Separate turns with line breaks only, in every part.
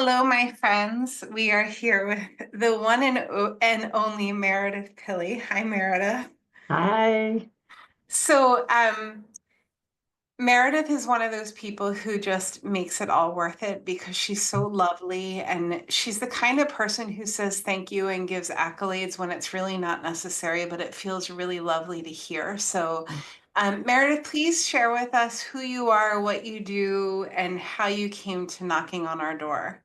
Hello, my friends. We are here with the one and only Meredith Pilley. Hi, Meredith.
Hi.
So, Meredith is one of those people who just makes it all worth it because she's so lovely and she's the kind of person who says thank you and gives accolades when it's really not necessary, but it feels really lovely to hear. So, Meredith, please share with us who you are, what you do, and how you came to knocking on our door.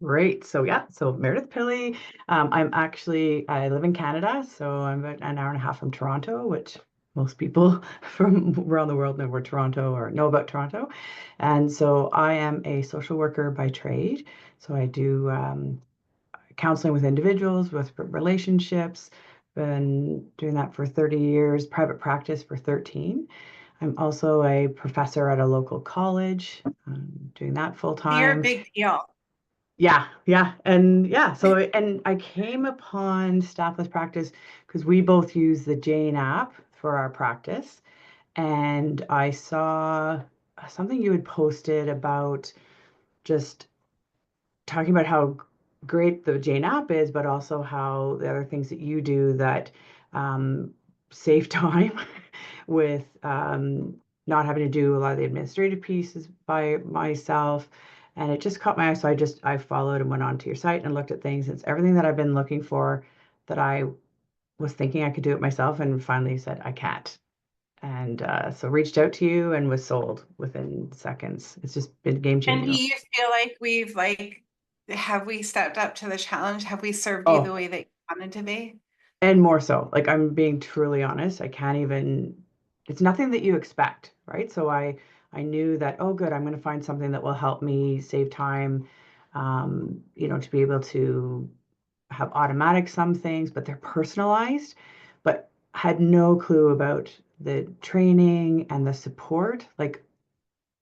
Great. So Meredith Pilley. I live in Canada, so I'm about an hour and a half from Toronto, which most people from around the world know where Toronto or know about Toronto. And so I am a social worker by trade. So I do counseling with individuals, with relationships. Been doing that for 30 years, private practice for 13. I'm also a professor at a local college, doing that full
You're a
time.
big deal.
And I came upon Staffless Practice because we both use the Jane app for our practice, and I saw something you had posted about just talking about how great the Jane app is, but also how the other things that you do that um, save time with not having to do a lot of the administrative pieces by myself. And it just caught my eye. So I followed and went onto your site and looked at things. It's everything that I've been looking for that I was thinking I could do it myself and finally said I can't. And so reached out to you and was sold within seconds. It's just been game
And do
changing.
you feel like have we stepped up to the challenge? Have we served you the
Oh,
way that you wanted to be?
and more so, like I'm being truly honest, I can't even, it's nothing that you expect, right? So I knew that, oh, good, I'm going to find something that will help me save time, to be able to have automatic some things, but they're personalized, but had no clue about the training and the support. Like,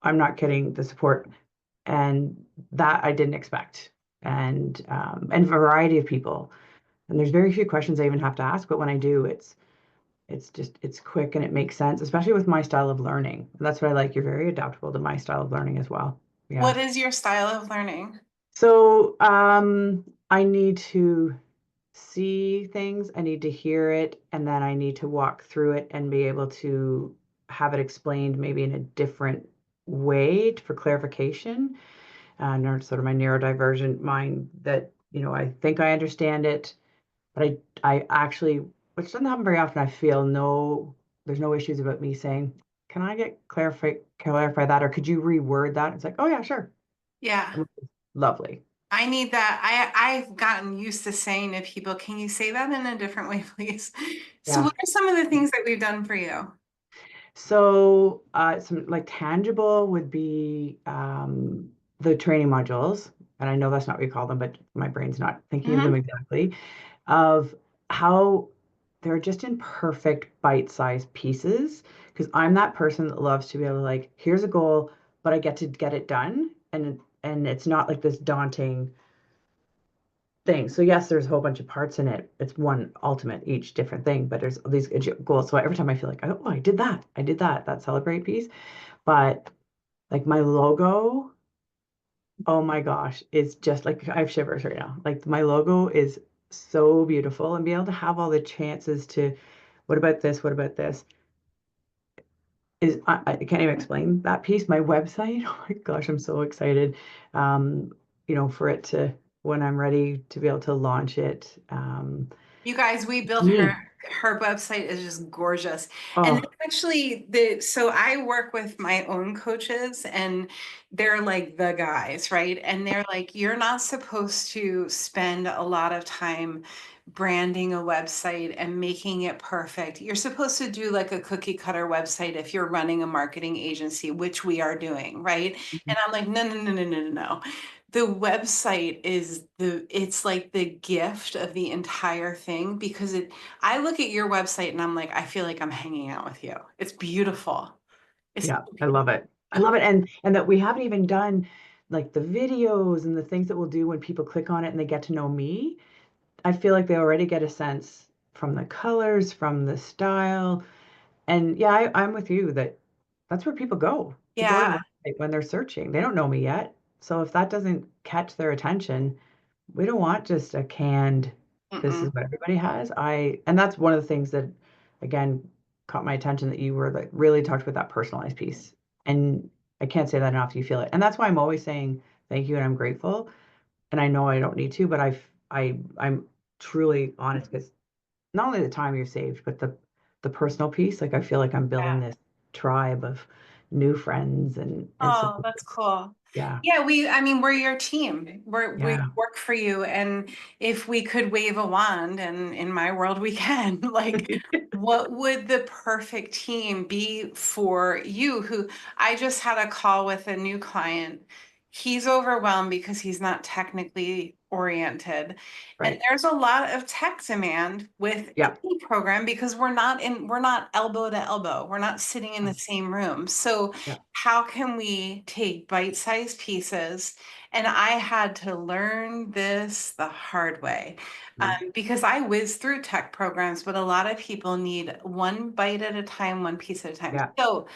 I'm not kidding, the support and that I didn't expect. And variety of people. And there's very few questions I even have to ask, but when I do, it's quick and it makes sense, especially with my style of learning. And that's what I like. You're very adaptable to my style of learning as well. Yeah.
What is your style of learning?
So I need to see things, I need to hear it, and then I need to walk through it and be able to have it explained maybe in a different way for clarification. Sort of my neurodivergent mind that, I think I understand it, but I actually, which doesn't happen very often, I feel there's no issues about me saying, can I get clarify that, or could you reword that? It's like, oh yeah, sure.
Yeah,
Lovely.
I need that. I've gotten used to saying to people, can you say that in a different way, please? So
Yeah.
what are some of the things that we've done for you?
So some like tangible would be the training modules, and I know that's not what you call them, but my brain's not thinking of them
Hmm.
exactly, of how they're just in perfect bite-sized pieces. Because I'm that person that loves to be able to like, here's a goal, but I get to get it done, and it's not like this daunting thing. So yes, there's a whole bunch of parts in it. It's one ultimate, each different thing, but there's these goals. So every time I feel like, oh, I did that celebrate piece. But like my logo, oh my gosh, it's just like I have shivers right now. Like my logo is so beautiful and be able to have all the chances to, what about this? What about this? I can't even explain that piece. My website, oh my gosh, I'm so excited. For it to, when I'm ready to be able to launch it.
You guys, we
It's
built
me.
her website is just gorgeous. And
Oh,
actually so I work with my own coaches and they're like the guys, right? And they're like, you're not supposed to spend a lot of time branding a website and making it perfect. You're supposed to do like a cookie cutter website if you're running a marketing agency, which we are doing, right? And I'm like, no, no, no, no, no, no, no. The website is it's like the gift of the entire thing because I look at your website and I'm like, I feel like I'm hanging out with you. It's beautiful. It's
yeah, I love it. I love it. And that we haven't even done like the videos and the things that we'll do when people click on it and they get to know me. I feel like they already get a sense from the colors, from the style. And yeah, I'm with you that that's where people go to your
yeah.
website when they're searching. They don't know me yet. So if that doesn't catch their attention, we don't want just a canned, this
Mm-mm.
is what everybody has. And that's one of the things that, again, caught my attention that you were like really talked about that personalized piece. And I can't say that enough. You feel it. And that's why I'm always saying thank you and I'm grateful. And I know I don't need to, but I'm truly honest because not only the time you've saved, but the personal piece, like I feel like I'm building
Yeah.
this tribe of new friends and
Oh, that's
supports.
cool.
Yeah.
Yeah, I mean, we're your team. We
Yeah.
work for you. And if we could wave a wand, and in my world we can, like, what would the perfect team be for you? Who I just had a call with a new client. He's overwhelmed because he's not technically oriented. And
Right.
there's a lot of tech demand with
Yeah.
any program because we're not elbow to elbow. We're not sitting in the same room. So
Yeah.
how can we take bite-sized pieces? And I had to learn this the hard way,
Mm.
because I whiz through tech programs, but a lot of people need one bite at a time, one piece at a time.
Yeah.
So,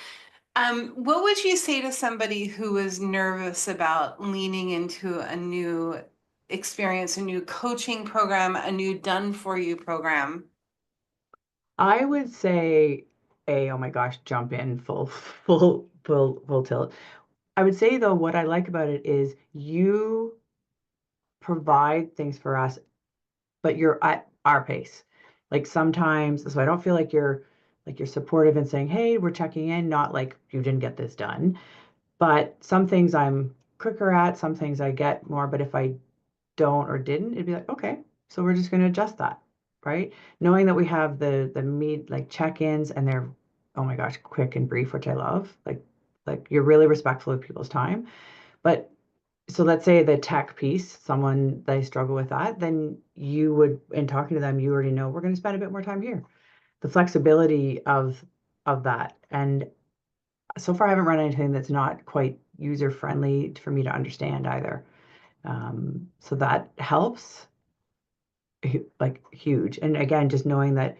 what would you say to somebody who is nervous about leaning into a new experience, a new coaching program, a new done for you program?
I would say oh my gosh, jump in full tilt. I would say though, what I like about it is you provide things for us, but you're at our pace. Like sometimes, so I don't feel like you're supportive and saying, "Hey, we're checking in," not like you didn't get this done. But some things I'm quicker at, some things I get more. But if I don't or didn't, it'd be like, okay, so we're just going to adjust that, right? Knowing that we have the meet like check-ins and they're, oh my gosh, quick and brief, which I love. Like you're really respectful of people's time. But so let's say the tech piece, someone they struggle with that, then you would, in talking to them, you already know we're going to spend a bit more time here. The flexibility of that. And so far I haven't run anything that's not quite user friendly for me to understand either. So that helps like huge. And again, just knowing that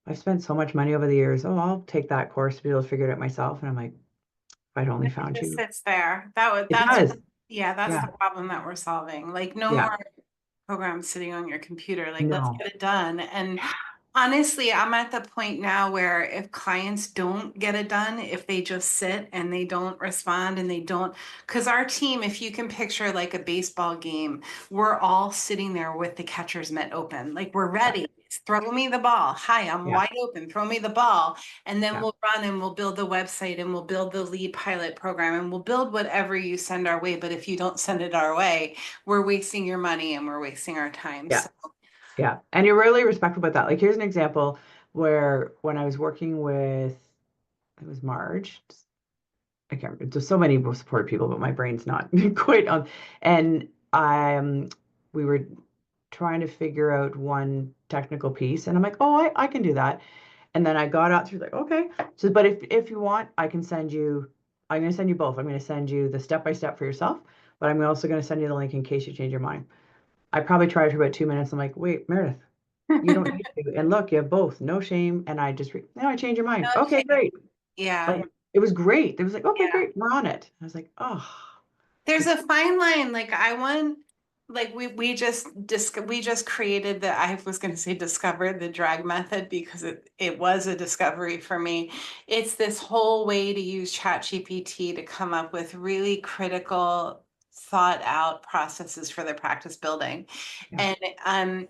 I've spent so much money over the years. Oh, I'll take that course to be able to figure it out myself. And I'm like, if I'd only
It
found
just
you.
sits there.
It does.
Yeah, that's
Yeah.
the problem that we're solving. Like, no
Yeah.
more program sitting on your computer. Like, let's
No.
get it done. And honestly, I'm at the point now where if clients don't get it done, if they just sit and they don't respond and they don't, because our team, if you can picture like a baseball game, we're all sitting there with the catcher's mitt open. Like, we're
Yeah.
ready. Throw me the ball. Hi, I'm
Yeah.
wide open. Throw me the ball. And then
Yeah.
we'll run and we'll build the website and we'll build the lead pilot program and we'll build whatever you send our way. But if you don't send it our way, we're wasting your money and we're wasting our time.
Yeah.
So,
Yeah. And you're really respectful about that. Like here's an example where when I was working with it was Marge. I can't remember. There's so many support people, but my brain's not quite on. And we were trying to figure out one technical piece, and I'm like, oh, I can do that. And then I got out through like, okay. So, but if you want, I can send you. I'm going to send you both. I'm going to send you the step by step for yourself, but I'm also going to send you the link in case you change your mind. I probably tried for about 2 minutes. I'm like, wait, Meredith, you don't need to. And look, you have both. No shame. And no, I changed your mind. Okay,
okay.
great.
Yeah.
Like it was great. It was like, okay,
Yeah.
great, we're on it. I was like, oh,
There's
just
a fine line. Like, I want, like, we just created the, I was going to say discovered the drag method because it was a discovery for me. It's this whole way to use ChatGPT to come up with really critical, thought out processes for the practice building.
yeah,
And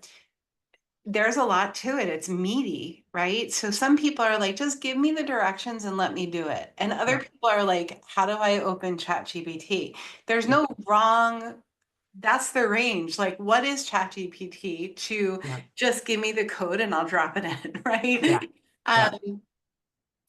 there's a lot to it. It's meaty, right? So some people are like, just give me the directions and let me do it. And other
yeah,
people are like, how do I open ChatGPT? There's
yeah,
no wrong, that's the range. Like, what is ChatGPT to
yeah,
just give me the code and I'll drop it in,
yeah,
right?
yeah.
Um,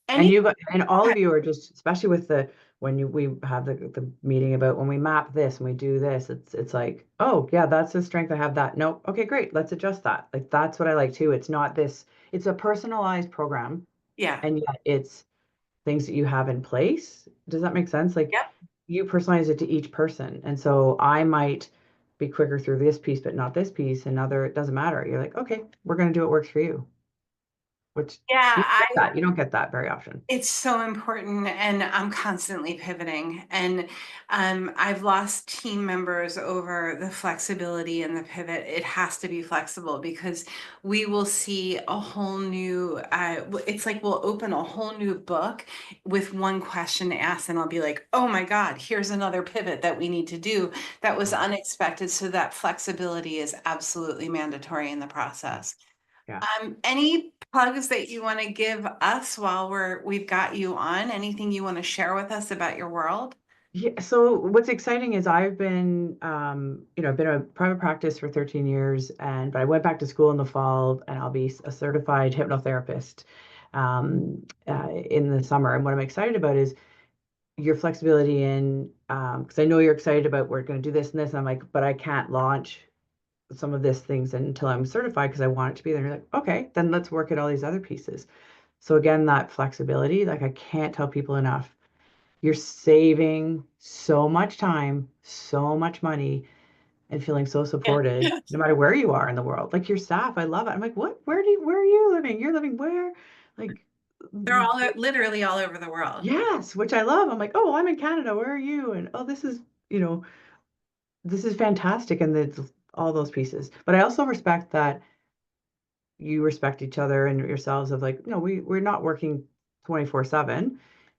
And
any,
you got, and all of you are just, especially with the when we have the meeting about when we map this and we do this, it's like, oh yeah, that's the strength. I have that. No, okay, great. Let's adjust that. Like that's what I like too. It's not this, it's a personalized program,
yeah,
and yet it's things that you have in place. Does that make sense? Like
yep.
you personalize it to each person. And so I might be quicker through this piece, but not this piece. And other, it doesn't matter. You're like, okay, we're going to do what works for you. which
Yeah,
you don't get that very often.
it's so important, and I'm constantly pivoting. And I've lost team members over the flexibility and the pivot. It has to be flexible because we will see a whole new, it's like we'll open a whole new book with one question asked, and I'll be like, oh my God, here's another pivot that we need to do that was
Yeah.
unexpected. So that flexibility is absolutely mandatory in the process.
Yeah.
Any plugs that you want to give us while we've got you on? Anything you want to share with us about your world?
Yeah, so what's exciting is I've been, I've been a private practice for 13 years, but I went back to school in the fall, and I'll be a certified hypnotherapist in the summer. And what I'm excited about is your flexibility in, because I know you're excited about we're going to do this and this, and I'm like, but I can't launch some of these things until I'm certified because I want it to be there. And you're like, okay, then let's work at all these other pieces. So again, that flexibility, like I can't tell people enough. You're saving so much time, so much money, and feeling so
Yeah.
supported no matter where you are in the world. Like your staff, I love it. I'm like, what? Where are you living? You're living where? Like,
They're all literally all over the world.
yes, which I love. I'm like, oh, well, I'm in Canada. Where are you? And oh, you know, this is fantastic. And it's all those pieces. But I also respect that you respect each other and yourselves of like, no, we're not working 24/7,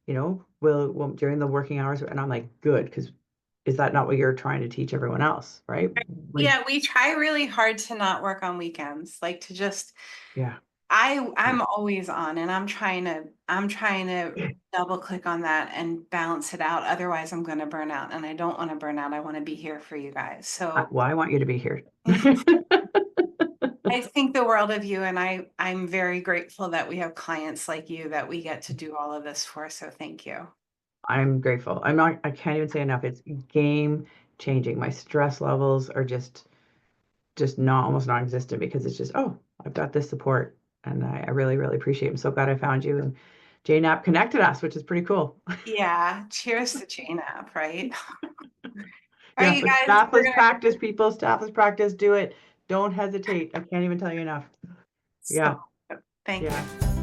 we'll during the working hours. And I'm like, good, because is that not what you're trying to teach everyone else, right? When,
Yeah, we try really hard to not work on weekends, like to just
yeah,
I'm always on, and I'm trying to double click on that and balance it out. Otherwise, I'm going to burn out, and I don't want to burn out. I want to be here for you guys. So
well, I want you to be here.
I think the world of you, and I'm very grateful that we have clients like you that we get to do all of this for. So thank you.
I'm grateful. I can't even say enough. It's game changing. My stress levels are just not almost non-existent because it's just, oh, I've got this support. And I really, really appreciate it. I'm so glad I found you. And Jane App connected us, which is pretty cool.
Yeah, cheers to Jane App, right? All right,
Yeah,
you
but
guys, we're
staffless
gonna
practice, people, staffless practice, do it. Don't hesitate. I can't even tell you enough. Yeah,
stop. Thank
yeah.
you.